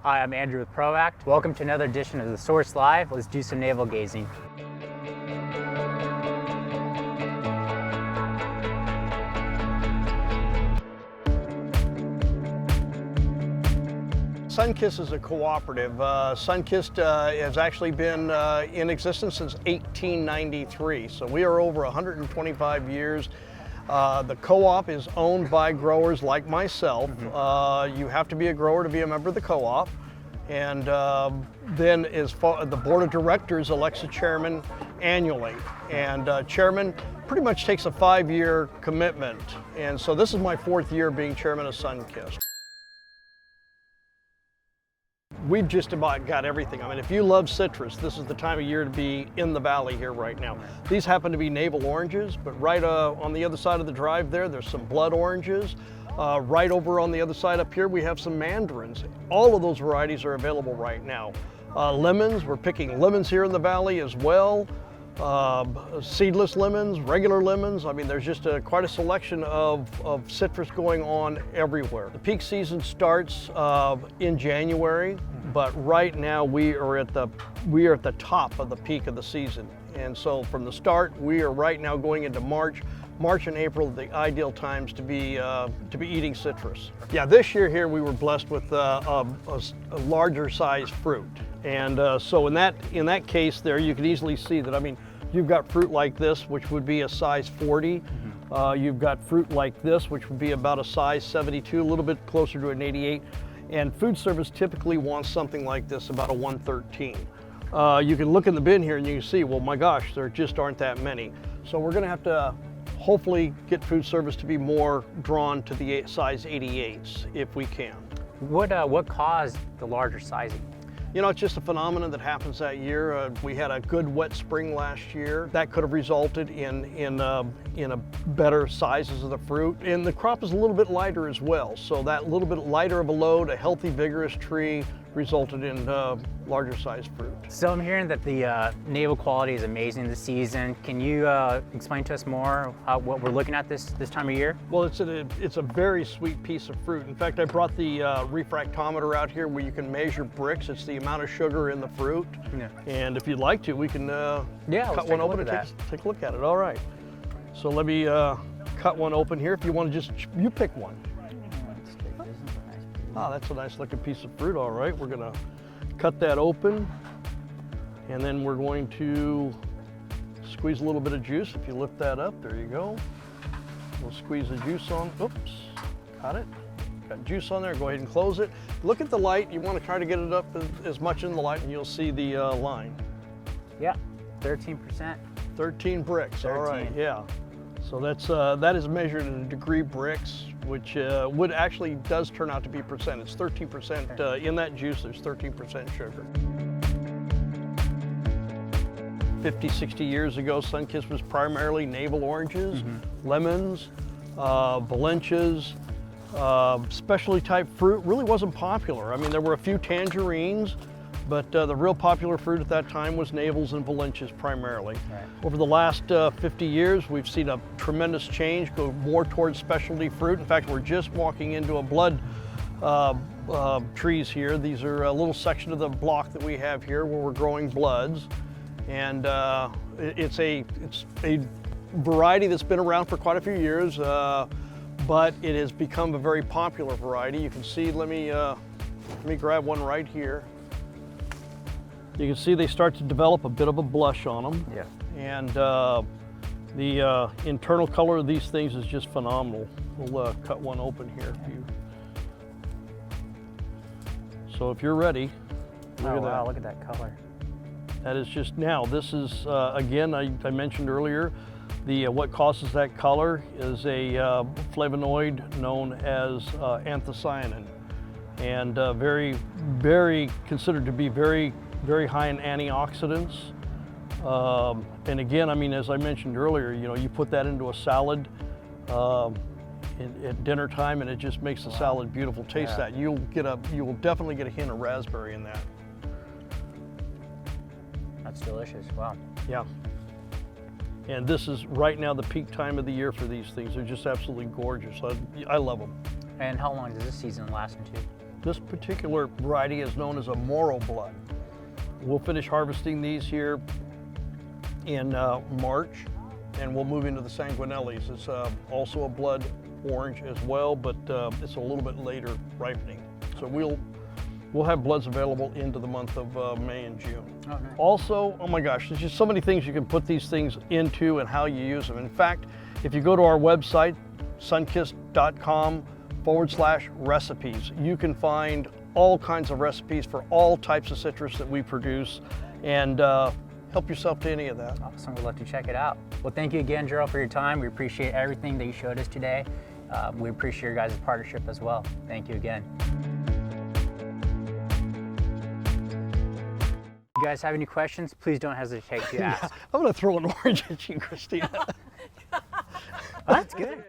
Hi, I'm Andrew with ProAct. Welcome to another edition of The Source Live. Let's do some navel gazing. Sunkist is a cooperative. Sunkist has actually been in existence since 1893, so we are over 125 years. The co-op is owned by growers like myself. You have to be a grower to be a member of the co-op. And then the board of directors elects a chairman annually. And chairman pretty much takes a 5-year commitment. And so this is my 4th year being chairman of Sunkist. We've just about got everything. I mean, if you love citrus, this is the time of year to be in the valley here right now. These happen to be navel oranges, but right on the other side of the drive there's some blood oranges. Right over on the other side up here, we have some mandarins. All of those varieties are available right now. Lemons, we're picking lemons here in the valley as well. Seedless lemons, regular lemons. I mean, there's just quite a selection of citrus going on everywhere. The peak season starts in January, but right now we are at the top of the peak of the season. And so from the start, we are right now going into March. March and April are the ideal times to be eating citrus. Yeah, this year here we were blessed with a larger size fruit. And so in that case there, you can easily see that, I mean, you've got fruit like this, which would be a size 40. You've got fruit like this, which would be about a size 72, a little bit closer to an 88. And food service typically wants something like this, about a 113. You can look in the bin here and you can see, well, my gosh, there just aren't that many. So we're gonna have to hopefully get food service to be more drawn to the size 88s if we can. What caused the larger sizing? You know, it's just a phenomenon that happens that year. We had a good wet spring last year. That could have resulted in a better sizes of the fruit. And the crop is a little bit lighter as well. So that little bit lighter of a load, a healthy, vigorous tree resulted in larger sized fruit. So I'm hearing that the navel quality is amazing this season. Can you explain to us more what we're looking at this time of year? Well, it's a very sweet piece of fruit. In fact, I brought the refractometer out here where you can measure bricks. It's the amount of sugar in the fruit. Yeah. And if you'd like to, we can cut one open and take a look at it. All right. So let me cut one open here. If you want to you pick one. Oh, that's a nice looking piece of fruit. All right, we're gonna cut that open, and then we're going to squeeze a little bit of juice. If you lift that up, there you go. We'll squeeze the juice on. Oops, got it. Got juice on there. Go ahead and close it. Look at the light. You want to try to get it up as much in the light, and you'll see the line. Yeah, 13%. 13 bricks. 13. All right, yeah. So that is measured in degree bricks, which would actually does turn out to be percent. It's 13% in that juice. There's 13% sugar. 50, 60 years ago, Sunkist was primarily navel oranges, lemons, valenches, specialty type fruit. Really wasn't popular. I mean, there were a few tangerines, but the real popular fruit at that time was navels and valenches primarily. Right. Over the last 50 years, we've seen a tremendous change, go more towards specialty fruit. In fact, we're just walking into a blood trees here. These are a little section of the block that we have here where we're growing bloods. And it's a variety that's been around for quite a few years, but it has become a very popular variety. You can see, let me grab one right here. You can see they start to develop a bit of a blush on them. Yeah. And the internal color of these things is just phenomenal. We'll cut one open here. So if you're ready, look at that. Wow, look at that color. That is just now. This is, again, I mentioned earlier, what causes that color is a flavonoid known as anthocyanin. And very considered to be very high in antioxidants. And again, I mean, as I mentioned earlier, you know, you put that into a salad at dinner time and it just makes the salad beautiful. Taste that. You will definitely get a hint of raspberry in that. That's delicious, wow. Yeah. And this is right now the peak time of the year for these things. They're just absolutely gorgeous. I love them. And how long does this season last into? This particular variety is known as a Moro blood. We'll finish harvesting these here in March, and we'll move into the Sanguinellis. It's also a blood orange as well, but it's a little bit later ripening. So we'll have bloods available into the month of May and June. Oh, nice. Also, oh my gosh, there's just so many things you can put these things into and how you use them. In fact, if you go to our website, sunkist.com/recipes, you can find all kinds of recipes for all types of citrus that we produce, and help yourself to any of that. Awesome, we'd love to check it out. Well, thank you again, Gerald, for your time. We appreciate everything that you showed us today. We appreciate your guys' partnership as well. Thank you again. If you guys have any questions, please don't hesitate to ask. I'm gonna throw an orange at you, Christina. That's good.